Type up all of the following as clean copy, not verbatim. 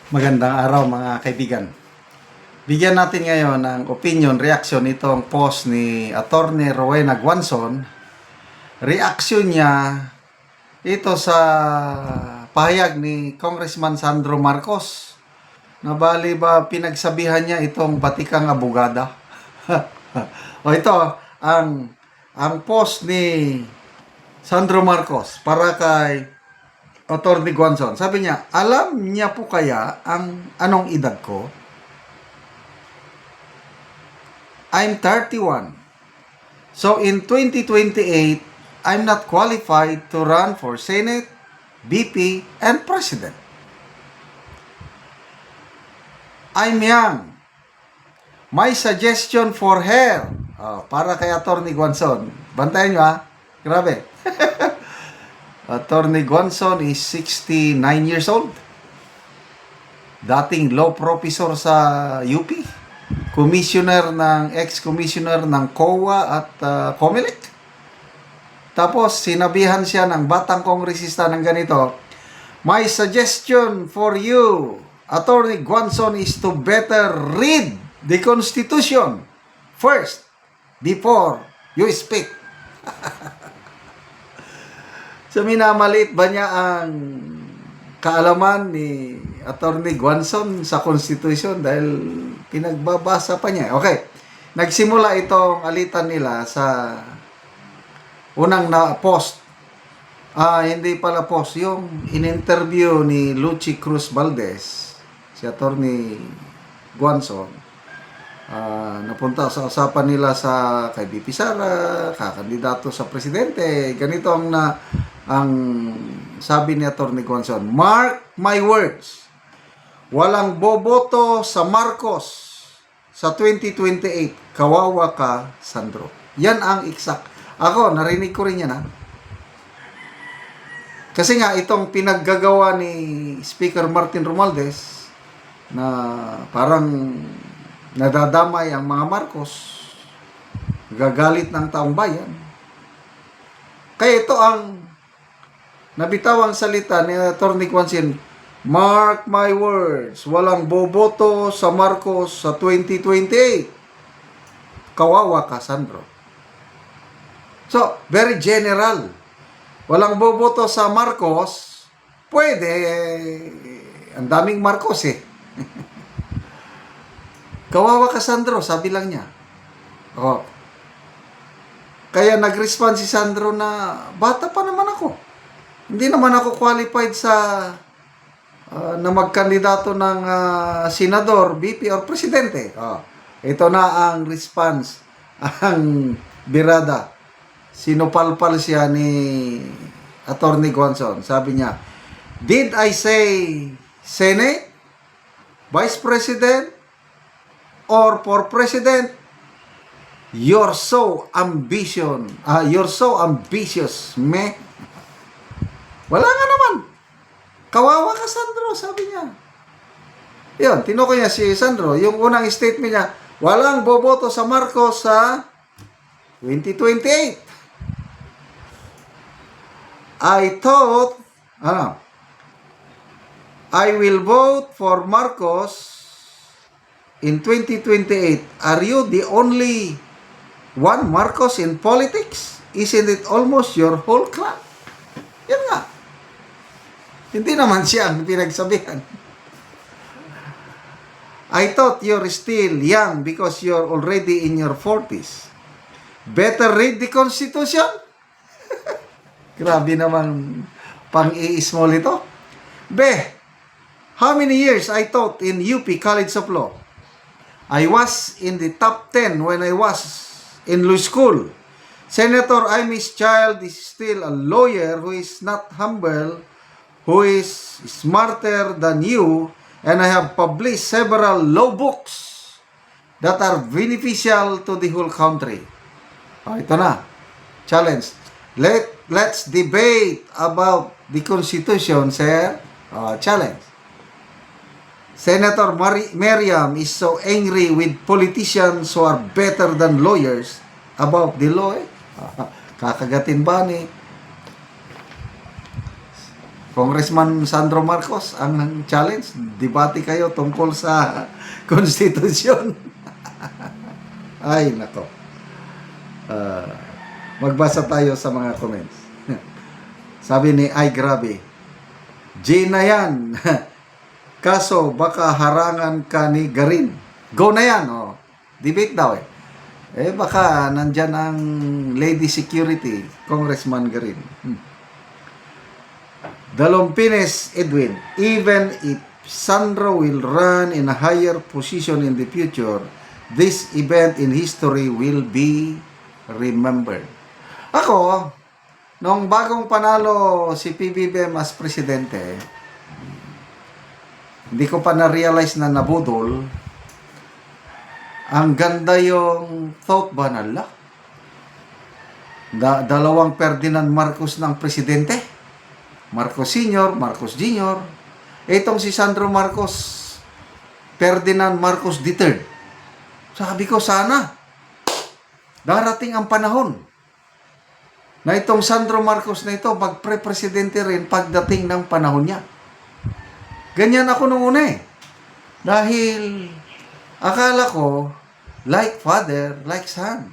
Magandang araw mga kaibigan. Bigyan natin ngayon ng opinion, reaction itong post ni Attorney Rowena Guanzon. Reaction niya ito sa pahayag ni Congressman Sandro Marcos na bali ba pinagsabihan niya itong batikang abogada. O ito, ang post ni Sandro Marcos para kay Attorney Guanzon. Sabi niya, alam niya po kaya ang anong edad ko? I'm 31. So in 2028, I'm not qualified to run for Senate, VP, and President. I'm young. My suggestion for her, para kay Attorney Guanzon. Bantayan nyo Grabe. Attorney Guanzon is 69 years old. Dating law professor sa UP. Ex-commissioner ng COA at COMELEC. Tapos, sinabihan siya ng batang kongresista ng ganito, my suggestion for you, Attorney Guanzon, is to better read the Constitution first before you speak. So, minamaliit ba niya ang kaalaman ni Attorney Guanzon sa Constitution dahil pinagbabasa pa niya? Okay. Nagsimula itong alitan nila sa unang na post. Hindi pala post. Yung in-interview ni Lucy Cruz Valdez, si Attorney Guanzon, napunta sa usapan nila sa kay BP Sara, kakandidato sa presidente. Ganito ang sabi ni Attorney Guanzon, mark my words, walang boboto sa Marcos sa 2028. Kawawa ka, Sandro. Yan ang exact. Ako, narinig ko rin yan Kasi nga, itong pinaggagawa ni Speaker Martin Romualdez na parang nadadamay ang mga Marcos, gagalit ng taong bayan. Kaya ito ang nabitawang salita ni Attorney Guanzon, mark my words, walang boboto sa Marcos sa 2028. Kawawa ka, Sandro. So, very general. Walang boboto sa Marcos, pwede, ang daming Marcos Kawawa ka, Sandro, sabi lang niya. Kaya nag-respond si Sandro na, bata pa naman ako. Hindi naman ako qualified na magkandidato ng senador, VP, or presidente. Ito na ang response, ang birada. Sinupalpal siya ni Attorney Guanzon. Sabi niya, did I say Senate, Vice President, or for President? You're so ambitious, me. Wala nga naman. Kawawa ka, Sandro, sabi niya. Yun, tinukoy niya si Sandro. Yung unang statement niya, walang boboto sa Marcos sa 2028. I thought, I will vote for Marcos in 2028. Are you the only one Marcos in politics? Isn't it almost your whole clan? Yan nga. Hindi naman siya ang pinagsabihan. I thought you're still young because you're already in your 40s. Better read the Constitution? Grabe naman pang-i-small ito. How many years I taught in UP College of Law? I was in the top 10 when I was in law school. Senator Amy's child is still a lawyer who is not humble, who is smarter than you, and I have published several law books that are beneficial to the whole country. Ito na. Challenge. Let's debate about the Constitution, sir. Challenge. Senator Miriam is so angry with politicians who are better than lawyers about the law. Kakagatin ba ni Congressman Sandro Marcos ang challenge. Debate kayo tungkol sa konstitusyon. Ay, nako. Magbasa tayo sa mga comments. Sabi ni, ay grabe. G na yan. Kaso, baka harangan ka ni Garin. Go na yan. Oh. Debate daw eh. Baka nandyan ang lady security, Congressman Garin. Dalompines Edwin, even if Sandro will run in a higher position in the future, this event in history will be remembered. Ako, nung bagong panalo si PBBM as presidente, hindi ko pa na-realize na nabudol. Ang ganda yung thought ba nala? Dalawang Ferdinand Marcos ng presidente. Marcos Sr., Marcos Jr. Itong si Sandro Marcos, Ferdinand Marcos III. Sabi ko, sana darating ang panahon na itong Sandro Marcos na ito magpre-presidente rin pagdating ng panahon niya. Ganyan ako nung una eh. Dahil akala ko, like father, like son.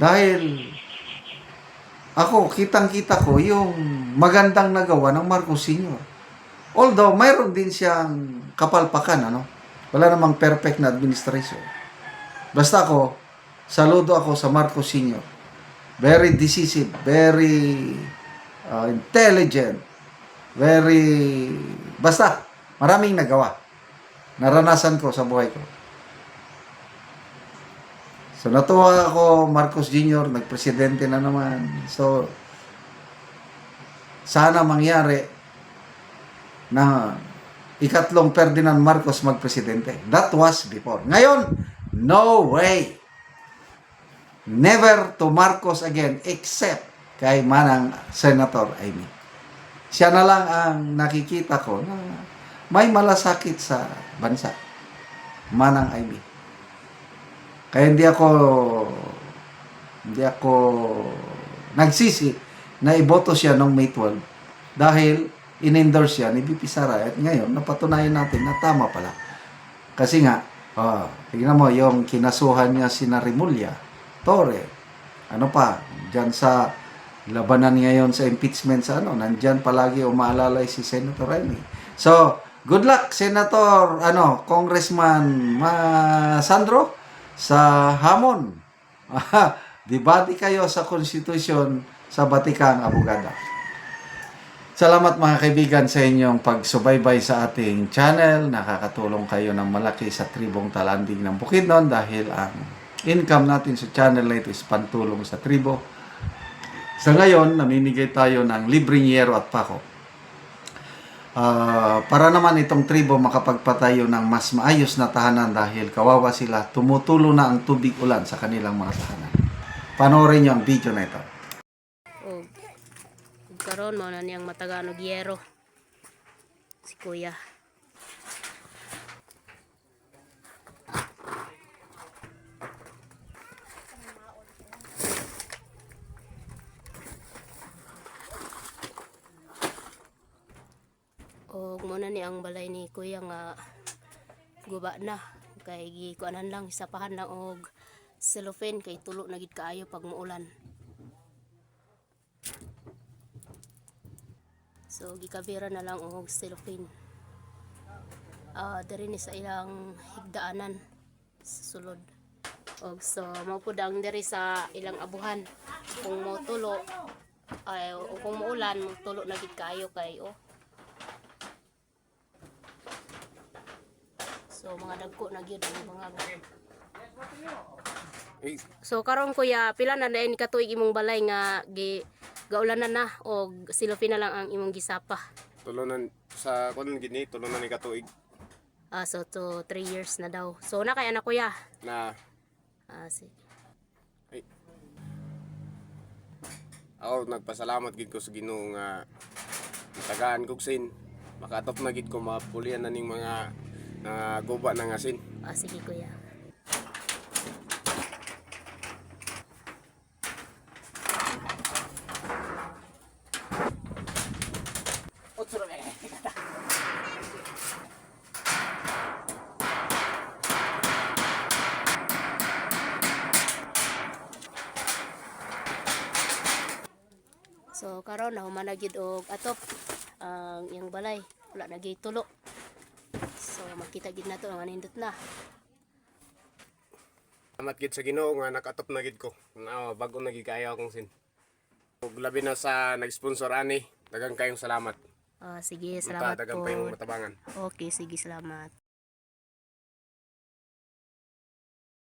Dahil ako, kitang-kita ko yung magandang nagawa ng Marcos Sr. Although, mayroon din siyang kapalpakan, ano? Wala namang perfect na administration. Basta ako, saludo ako sa Marcos Sr. Very decisive, very intelligent, very... Basta, maraming nagawa. Naranasan ko sa buhay ko. So, natuwa ako, Marcos Jr., nagpresidente na naman. So, sana mangyari na ikatlong Ferdinand Marcos magpresidente. That was before. Ngayon, no way. Never to Marcos again except kay Manang Senator Amy. Siya na lang ang nakikita ko na may malasakit sa bansa. Manang Amy. Kaya hindi ako nagsisi na iboto siya noong May 12 dahil in-endorse siya ni BP Sara at ngayon napatunayan natin na tama pala. Kasi nga, tignan mo yung kinasuhan niya si Rimulya, Torre, ano pa, dyan sa labanan ngayon sa impeachment sa nandyan palagi umaalalay si Senator Remy. So, good luck Senator, Congressman Sandro, sa hamon. Debate kayo sa konstitusyon sa Batikang Abogada. Salamat mga kaibigan sa inyong pagsubaybay sa ating channel. Nakakatulong kayo ng malaki sa tribong Talanding ng Bukidnon dahil ang income natin sa channel na ito is pantulong sa tribo. Sa ngayon, namimigay tayo ng libreng yero at pako. Para naman itong tribo makapagpatayo ng mas maayos na tahanan dahil kawawa sila, tumutulo na ang tubig ulan sa kanilang mga tahanan. Panoorin niyo ang video na ito. Karon mo na niyang mataganog yero si Kuya. Og muna ni ang balay ni Kuya nga guba na kay gikuanan lang isapahan lang og cellophane kay tulo na gid kaayo pag muulan. So gikabira na lang og cellophane. Diri ni sa ilang higdaanan sa sulod. Og so mao pud ang diri sa ilang abuhan. Kung mo tulo ay o kung muulan mo tulo na gid kaayo kay So mga dagko na gyud ang mga So karon Kuya, pila na dayon katuig imong balay nga gaulanan na o silopin na lang ang imong gisapa? Tulunan sa kuno gini, tulunan ni katuig. So to 3 years na daw. So na kay anak Kuya. Na Sige. ako nagpasalamat gid ko sa Ginoo nga tagaan kog sin. Makatop na gid ko mapulian na ning mga guba ng asin. Sige Kuya. So karon nahuman na gid og atop ang iyang balay. Wala na gid tulo. So makita gid nato nga nindot na. Salamat gid sa Ginoo nga nakatop na gid ko. Bago na gid kayo akong sin. Ug labi na sa nag-sponsor ani, daghang kayong salamat. Sige, salamat Daghang po. pa yung matabangan. Okay, sige, salamat.